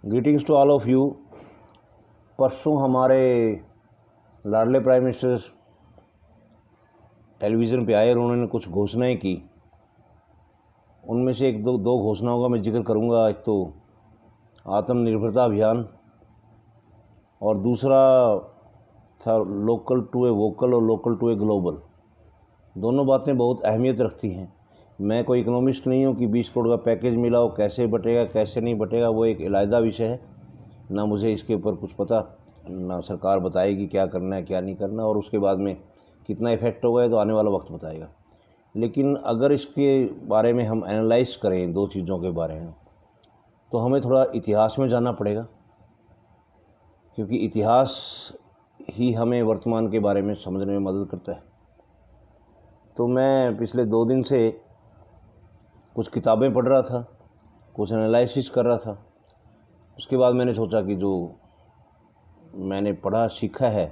Greetings to all of you. परसों हमारे लाडले प्राइम मिनिस्टर टेलीविज़न पे आए और उन्होंने कुछ घोषणाएं की। उनमें से एक दो घोषणाओं का मैं जिक्र करूंगा। एक तो आत्मनिर्भरता अभियान और दूसरा था लोकल टू ए वोकल और लोकल टू ए ग्लोबल। दोनों बातें बहुत अहमियत रखती हैं। मैं कोई इकोनॉमिस्ट नहीं हूँ कि 20 करोड़ का पैकेज मिला हो, कैसे बटेगा कैसे नहीं बटेगा, वो एक अलग विषय है। ना मुझे इसके ऊपर कुछ पता, ना सरकार बताएगी क्या करना है क्या नहीं करना, और उसके बाद में कितना इफ़ेक्ट होगा तो आने वाला वक्त बताएगा। लेकिन अगर इसके बारे में हम एनालाइज करें दो चीज़ों के बारे में, तो हमें थोड़ा इतिहास में जाना पड़ेगा, क्योंकि इतिहास ही हमें वर्तमान के बारे में समझने में मदद करता है। तो मैं पिछले 2 दिन से कुछ किताबें पढ़ रहा था, कुछ एनालिसिस कर रहा था। उसके बाद मैंने सोचा कि जो मैंने पढ़ा सीखा है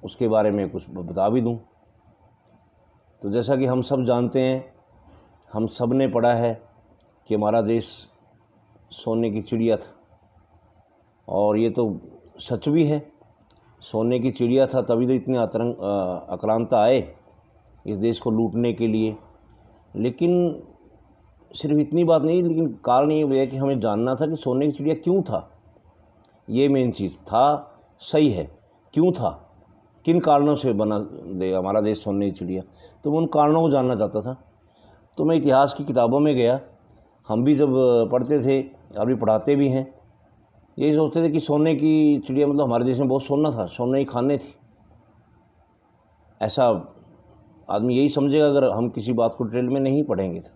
उसके बारे में कुछ बता भी दूं। तो जैसा कि हम सब जानते हैं, हम सब ने पढ़ा है कि हमारा देश सोने की चिड़िया था, और ये तो सच भी है। सोने की चिड़िया था, तभी तो इतने आक्रांता आए इस देश को लूटने के लिए। लेकिन सिर्फ इतनी बात नहीं, लेकिन कारण ये है कि हमें जानना था कि सोने की चिड़िया क्यों था। ये मेन चीज़ था। सही है, क्यों था, किन कारणों से बना दे हमारा देश सोने की चिड़िया। तो मैं उन कारणों को जानना चाहता था। तो मैं इतिहास की किताबों में गया। हम भी जब पढ़ते थे, अभी पढ़ाते भी हैं, यही सोचते थे कि सोने की चिड़िया मतलब हमारे देश में बहुत सोना था, सोने की खानें थी। ऐसा आदमी यही समझेगा अगर हम किसी बात को डिटेल में नहीं पढ़ेंगे तो।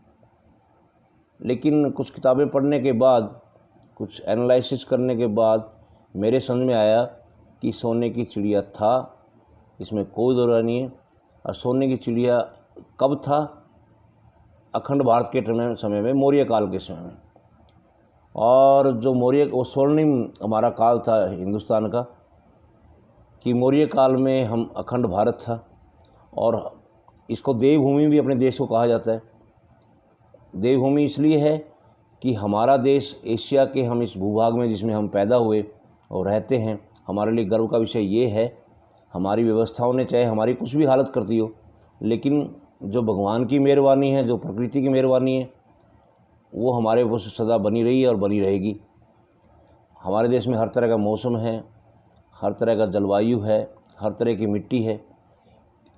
लेकिन कुछ किताबें पढ़ने के बाद, कुछ एनालिसिस करने के बाद मेरे समझ में आया कि सोने की चिड़िया था, इसमें कोई दो राय नहीं है। और सोने की चिड़िया कब था? अखंड भारत के समय में, मौर्य काल के समय में। और जो मौर्य, वो स्वर्णिम हमारा काल था हिंदुस्तान का, कि मौर्य काल में हम अखंड भारत था। और इसको देवभूमि भी अपने देश को कहा जाता है। देवभूमि इसलिए है कि हमारा देश एशिया के, हम इस भूभाग में जिसमें हम पैदा हुए और रहते हैं, हमारे लिए गर्व का विषय ये है। हमारी व्यवस्थाओं ने चाहे हमारी कुछ भी हालत करती हो, लेकिन जो भगवान की मेहरबानी है, जो प्रकृति की मेहरबानी है, वो हमारे ऊपर सदा बनी रही है और बनी रहेगी। हमारे देश में हर तरह का मौसम है, हर तरह का जलवायु है, हर तरह की मिट्टी है।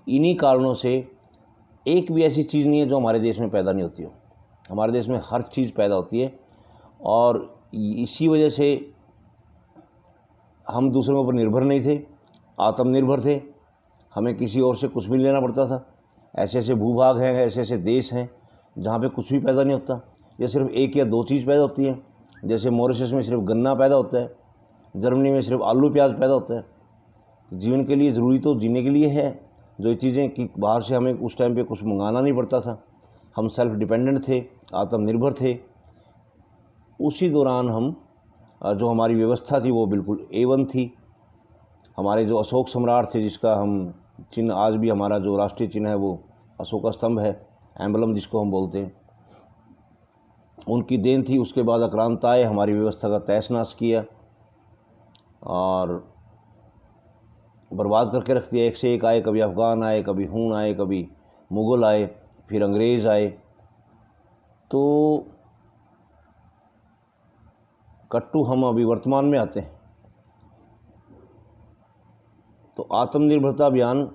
इन्हीं कारणों से एक भी ऐसी चीज़ नहीं है जो हमारे देश में पैदा नहीं होती हो। हमारे देश में हर चीज़ पैदा होती है, और इसी वजह से हम दूसरों पर निर्भर नहीं थे, आत्मनिर्भर थे। हमें किसी और से कुछ भी लेना पड़ता था। ऐसे ऐसे भूभाग हैं, ऐसे ऐसे देश हैं जहाँ पे कुछ भी पैदा नहीं होता, या सिर्फ एक या दो चीज़ पैदा होती है। जैसे मॉरिशस में सिर्फ गन्ना पैदा होता है, जर्मनी में सिर्फ आलू प्याज पैदा होता है। तो जीवन के लिए ज़रूरी तो जीने के लिए है जो ये चीज़ें, कि बाहर से हमें उस टाइम पे कुछ मंगाना नहीं पड़ता था। हम सेल्फ डिपेंडेंट थे, आत्मनिर्भर थे। उसी दौरान हम जो हमारी व्यवस्था थी वो बिल्कुल A1 थी। हमारे जो अशोक सम्राट थे, जिसका हम चिन्ह आज भी, हमारा जो राष्ट्रीय चिन्ह है वो अशोक स्तंभ है, एम्बलम जिसको हम बोलते हैं, उनकी देन थी। उसके बाद आक्रांता आए, हमारी व्यवस्था का तहस नहस किया और बर्बाद करके रख दिया। एक से एक आए, कभी अफ़गान आए, कभी हूण आए, कभी मुग़ल आए, फिर अंग्रेज़ आए। तो कट्टू हम अभी वर्तमान में आते हैं। तो आत्मनिर्भरता अभियान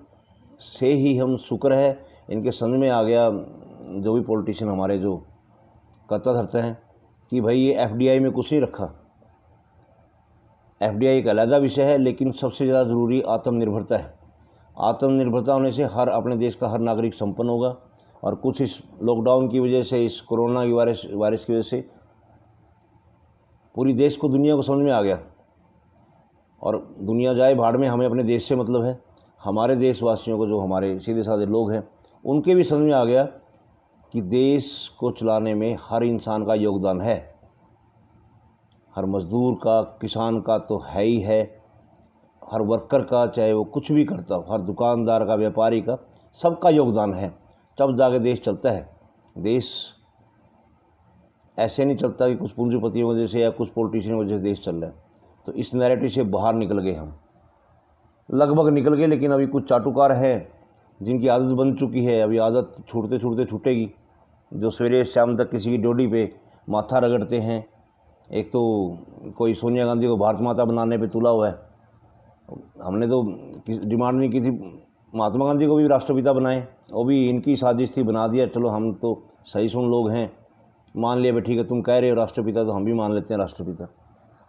से ही हम, शुक्र है इनके समझ में आ गया, जो भी पॉलिटिशियन हमारे जो करता धरते हैं, कि भाई ये FDI में कुछ नहीं रखा। FDI एक अलग विषय है, लेकिन सबसे ज़्यादा ज़रूरी आत्मनिर्भरता है। आत्मनिर्भरता होने से हर, अपने देश का हर नागरिक संपन्न होगा। और कुछ इस लॉकडाउन की वजह से, इस कोरोना की वायरस की वजह से पूरी देश को, दुनिया को समझ में आ गया। और दुनिया जाए भाड़ में, हमें अपने देश से मतलब है। हमारे देशवासियों को, जो हमारे सीधे साधे लोग हैं, उनके भी समझ में आ गया कि देश को चलाने में हर इंसान का योगदान है। हर मज़दूर का, किसान का तो है ही है, हर वर्कर का, चाहे वो कुछ भी करता हो, हर दुकानदार का, व्यापारी का, सबका योगदान है। तब जाके देश चलता है। देश ऐसे नहीं चलता कि कुछ पूंजीपतियों की वजह से या कुछ पॉलिटिशियन की वजह से देश चल रहा है। तो इस नैरेटिव से बाहर निकल गए हम, लगभग निकल गए, लेकिन अभी कुछ चाटुकार हैं जिनकी आदत बन चुकी है। अभी आदत छूटते छूटते छूटेगी, जो सवेरे शाम तक किसी की ड्योढ़ी पे माथा रगड़ते हैं। एक तो कोई सोनिया गांधी को भारत माता बनाने पे तुला हुआ है। हमने तो डिमांड नहीं की थी महात्मा गांधी को भी राष्ट्रपिता बनाए, वो भी इनकी साजिश थी, बना दिया। चलो हम तो सही सुन लोग हैं, मान लिया भाई ठीक है तुम कह रहे हो राष्ट्रपिता, तो हम भी मान लेते हैं राष्ट्रपिता।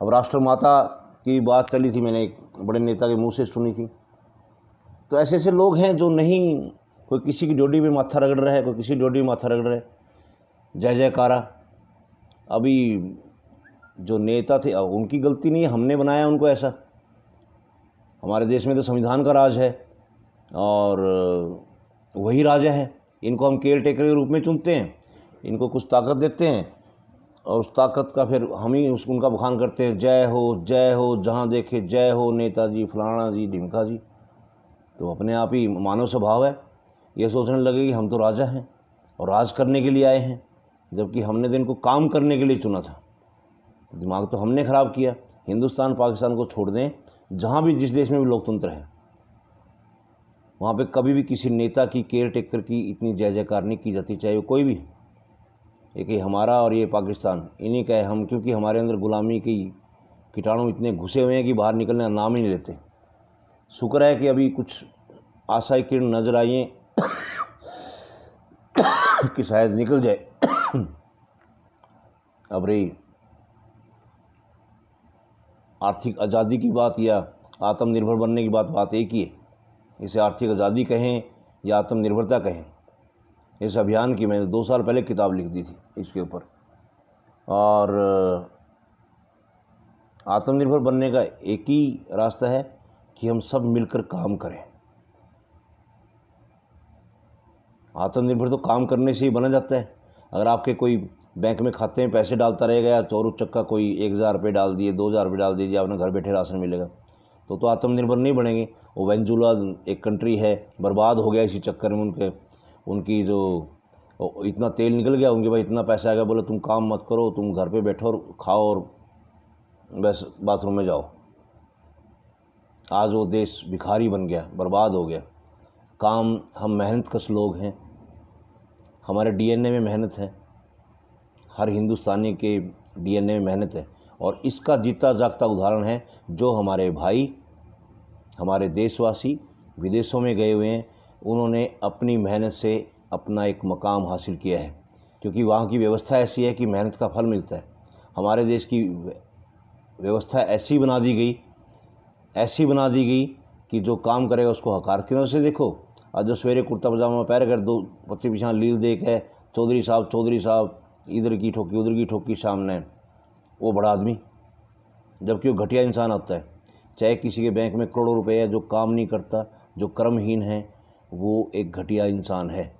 अब राष्ट्रमाता की बात चली थी, मैंने एक बड़े नेता के मुंह से सुनी थी। तो ऐसे ऐसे लोग हैं जो नहीं, कोई किसी की ड्योढ़ी में माथा रगड़ रहा है, कोई किसी ड्योढ़ी में माथा रगड़ रहा है, जय जयकारा। अभी जो नेता थे उनकी गलती नहीं है, हमने बनाया उनको ऐसा। हमारे देश में तो संविधान का राज है और वही राजा है। इनको हम केयर टेकर के रूप में चुनते हैं, इनको कुछ ताकत देते हैं और उस ताकत का फिर हम ही उनका बखान करते हैं, जय हो, जहाँ देखे जय हो नेताजी फलाना जी ढिमका जी। तो अपने आप ही मानव स्वभाव है ये सोचने लगे कि हम तो राजा हैं और राज करने के लिए आए हैं, जबकि हमने तो इनको काम करने के लिए चुना था। तो दिमाग तो हमने ख़राब किया। हिंदुस्तान पाकिस्तान को छोड़ दें, जहाँ भी जिस देश में भी लोकतंत्र है वहाँ पे कभी भी किसी नेता की केयर टेकर की इतनी जय जयकार नहीं की जाती, चाहे वो कोई भी। एक ही हमारा और ये पाकिस्तान इन्हीं का है हम, क्योंकि हमारे अंदर गुलामी की कीटाणु इतने घुसे हुए हैं कि बाहर निकलने का नाम ही नहीं लेते। शुक्र है कि अभी कुछ आशाएं किरण नजर आई हैं कि शायद निकल जाए। अब रही आर्थिक आज़ादी की बात या आत्मनिर्भर बनने की बात एक ही है। इसे आर्थिक आज़ादी कहें या आत्मनिर्भरता कहें, इस अभियान की मैंने 2 साल पहले किताब लिख दी थी इसके ऊपर। और आत्मनिर्भर बनने का एक ही रास्ता है कि हम सब मिलकर काम करें। आत्मनिर्भर तो काम करने से ही बना जाता है। अगर आपके कोई बैंक में खाते में पैसे डालता रहेगा या चोर उचक्का कोई 1,000 रुपये डाल दिए, 2,000 रुपये डाल दीजिए, आपने घर बैठे राशन मिलेगा, तो आत्मनिर्भर नहीं बनेंगे। वो वेनेजुला एक कंट्री है, बर्बाद हो गया इसी चक्कर में। उनकी जो इतना तेल निकल गया, उनके पास इतना पैसा आ गया, बोले तुम काम मत करो, तुम घर पे बैठो और खाओ और बस बाथरूम में जाओ। आज वो देश भिखारी बन गया, बर्बाद हो गया। काम, हम मेहनत कश लोग हैं, हमारे डीएनए में मेहनत है, हर हिंदुस्तानी के डीएनए में मेहनत है। और इसका जीता जागता उदाहरण है जो हमारे भाई, हमारे देशवासी विदेशों में गए हुए हैं, उन्होंने अपनी मेहनत से अपना एक मकाम हासिल किया है, क्योंकि वहाँ की व्यवस्था ऐसी है कि मेहनत का फल मिलता है। हमारे देश की व्यवस्था ऐसी बना दी गई कि जो काम करेगा उसको हकार की नज़र से देखो। आज जो सवेरे कुर्ता पजामा पहन कर 2 पत्ती पिछां लील दे के चौधरी साहब इधर की ठोकी उधर की ठोकी सामने, वो बड़ा आदमी, जबकि वो घटिया इंसान होता है। चाहे किसी के बैंक में करोड़ों रुपए है, जो काम नहीं करता, जो कर्महीन है, वो एक घटिया इंसान है।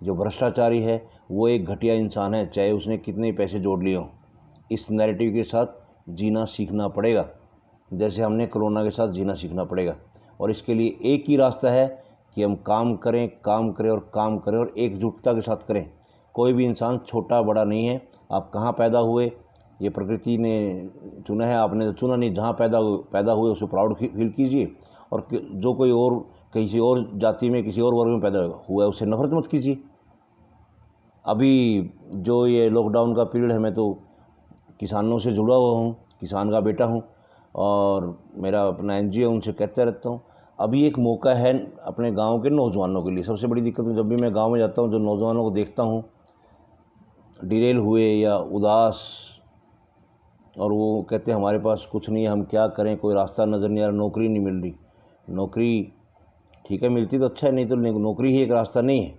जो भ्रष्टाचारी है वो एक घटिया इंसान है, चाहे उसने कितने पैसे जोड़ लिए हों। इस नैरेटिव के साथ जीना सीखना पड़ेगा, जैसे हमने कोरोना के साथ जीना सीखना पड़ेगा। और इसके लिए एक ही रास्ता है कि हम काम करें और एकजुटता के साथ करें। कोई भी इंसान छोटा बड़ा नहीं है। आप कहाँ पैदा हुए ये प्रकृति ने चुना है, आपने तो चुना नहीं। जहाँ पैदा हुए उसको प्राउड फील कीजिए, और जो कोई और किसी और जाति में किसी और वर्ग में पैदा हुआ है उससे नफरत मत कीजिए। अभी जो ये लॉकडाउन का पीरियड है, मैं तो किसानों से जुड़ा हुआ हूँ, किसान का बेटा हूँ और मेरा अपना एनजीओ, उनसे कहते रहता हूँ। अभी एक मौका है अपने गांव के नौजवानों के लिए। सबसे बड़ी दिक्कत जब भी मैं गांव में जाता हूँ, जो नौजवानों को देखता हूँ डिरेल हुए या उदास, और वो कहते हैं हमारे पास कुछ नहीं है, हम क्या करें, कोई रास्ता नज़र नहीं आ रहा, नौकरी नहीं मिल रही। नौकरी ठीक है मिलती तो अच्छा है, नहीं तो नौकरी ही एक रास्ता नहीं है।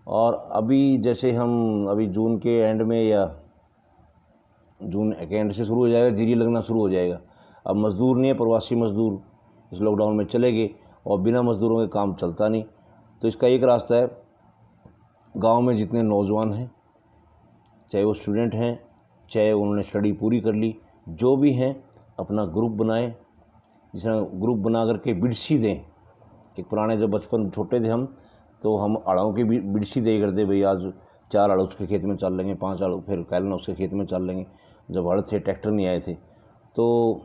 और अभी जैसे हम अभी जून के एंड में या जून के एंड से शुरू हो जाएगा, जीरी लगना शुरू हो जाएगा। अब मज़दूर नहीं है, प्रवासी मज़दूर इस लॉकडाउन में चले गए और बिना मज़दूरों के काम चलता नहीं। तो इसका एक रास्ता है, गांव में जितने नौजवान हैं, चाहे वो स्टूडेंट हैं, चाहे उन्होंने स्टडी पूरी कर ली, जो भी हैं, अपना ग्रुप बनाएं। जिसमें ग्रुप बना करके बिड़सी दें। एक पुराने जब बचपन छोटे थे हम, तो हम अड़ाओं की बिड़सी दे करते, भाई आज 4 हड़ उसके खेत में चल लेंगे, 5 हड़ फिर कैलन उसके खेत में चल लेंगे। जब हड़ थे, ट्रैक्टर नहीं आए थे, तो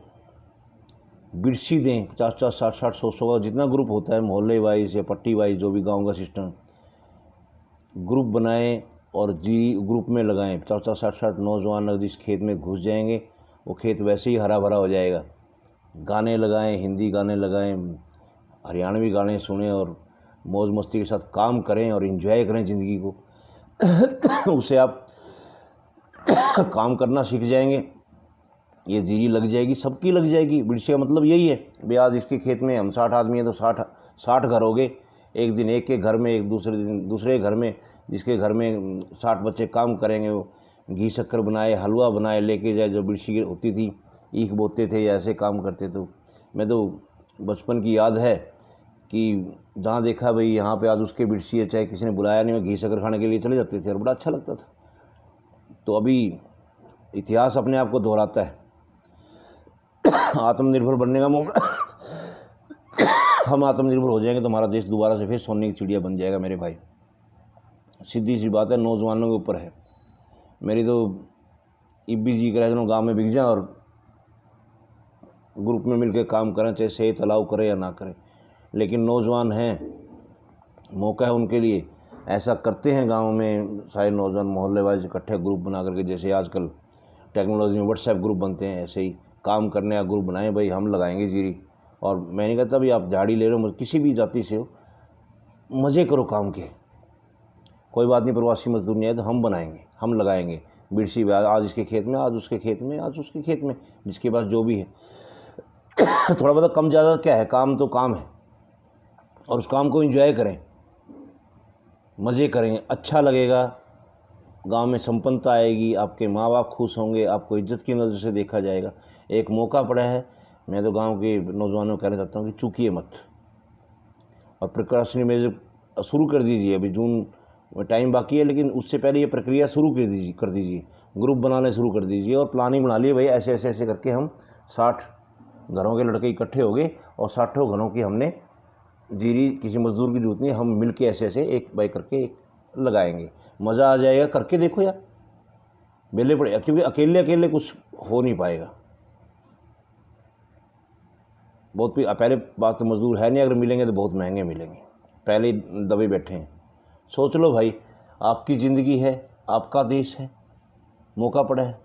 बिरसी दें 50-50, 60-60, 100-100 का जितना ग्रुप होता है मोहल्ले वाइज या पट्टी वाइज, जो भी गांव का सिस्टम, ग्रुप बनाएं और जी ग्रुप में लगाएं। 50-50, 60-60 नौजवान अगर जिस खेत में घुस जाएंगे वो खेत वैसे ही हरा भरा हो जाएगा। गाने लगाएं, हिंदी गाने लगाएं, हरियाणवी गाने सुने और मौज मस्ती के साथ काम करें और एंजॉय करें ज़िंदगी को। उससे आप काम करना सीख जाएंगे, ये जीरी लग जाएगी, सबकी लग जाएगी। बिरसी का मतलब यही है भाई, आज इसके खेत में हम 60 आदमी हैं तो 60 घर हो गए। एक दिन एक के घर में, एक दूसरे दिन दूसरे घर में, जिसके घर में 60 बच्चे काम करेंगे, वो घी शक्कर बनाए, हलवा बनाए, लेके जाए। जो बिरसी होती थी, ईख बोते थे या ऐसे काम करते। तो मैं तो बचपन की याद है कि जहाँ देखा भाई यहाँ पे आज उसके बिरसी है, चाहे किसी ने बुलाया नहीं, मैं घी शक्कर खाने के लिए चले जाते थे और बड़ा अच्छा लगता था। तो अभी इतिहास अपने आप को दोहराता है। आत्मनिर्भर बनने का मौका हम आत्मनिर्भर हो जाएंगे तो हमारा देश दोबारा से फिर सोने की चिड़िया बन जाएगा मेरे भाई। सीधी सी बात है, नौजवानों के ऊपर है। मेरी तो इब्बी जी कह रहे गाँव में बिक जाए और ग्रुप में मिलकर काम करें, चाहे सही तालाव करें या ना करें, लेकिन नौजवान हैं, मौका है उनके लिए, ऐसा करते हैं। गांव में सारे नौजवान मोहल्ले वाइज इकट्ठे ग्रुप बना करके, जैसे आजकल टेक्नोलॉजी में व्हाट्सएप ग्रुप बनते हैं, ऐसे ही काम करने का ग्रुप बनाएं भाई, हम लगाएंगे जीरी। और मैं नहीं कहता भाई आप झाड़ी ले रहे हो, किसी भी जाति से हो, मज़े करो काम के, कोई बात नहीं। प्रवासी मजदूर नहीं आए तो हम बनाएंगे, हम लगाएंगे बिरसी। आज इसके खेत में, आज उसके खेत में, आज उसके खेत में, जिसके पास जो भी है। थोड़ा बहुत कम ज़्यादा क्या है, काम तो काम है, और उस काम को एंजॉय करें, मज़े करें, अच्छा लगेगा। गांव में संपन्नता आएगी, आपके माँ बाप खुश होंगे, आपको इज्जत की नज़र से देखा जाएगा। एक मौका पड़ा है, मैं तो गांव के नौजवानों को कहना चाहता हूँ कि चूकिए मत, और प्रिकॉशनरी मेजर शुरू कर दीजिए। अभी जून में टाइम बाकी है, लेकिन उससे पहले ये प्रक्रिया शुरू कर दीजिए, ग्रुप बनाने शुरू कर दीजिए और प्लानिंग बना लिए भाई, ऐसे ऐसे ऐसे करके हम 60 घरों के लड़के इकट्ठे हो गए और 60 घरों की हमने जीरी, किसी मजदूर की जरूरत नहीं, हम मिल के ऐसे ऐसे एक बाई करके लगाएंगे। मज़ा आ जाएगा, करके देखो यार, बेले पड़े, क्योंकि अकेले अकेले कुछ हो नहीं पाएगा। बहुत पहले बात तो मजदूर है नहीं, अगर मिलेंगे तो बहुत महंगे मिलेंगे, पहले ही दबे बैठे हैं। सोच लो भाई, आपकी ज़िंदगी है, आपका देश है, मौका पड़ा है,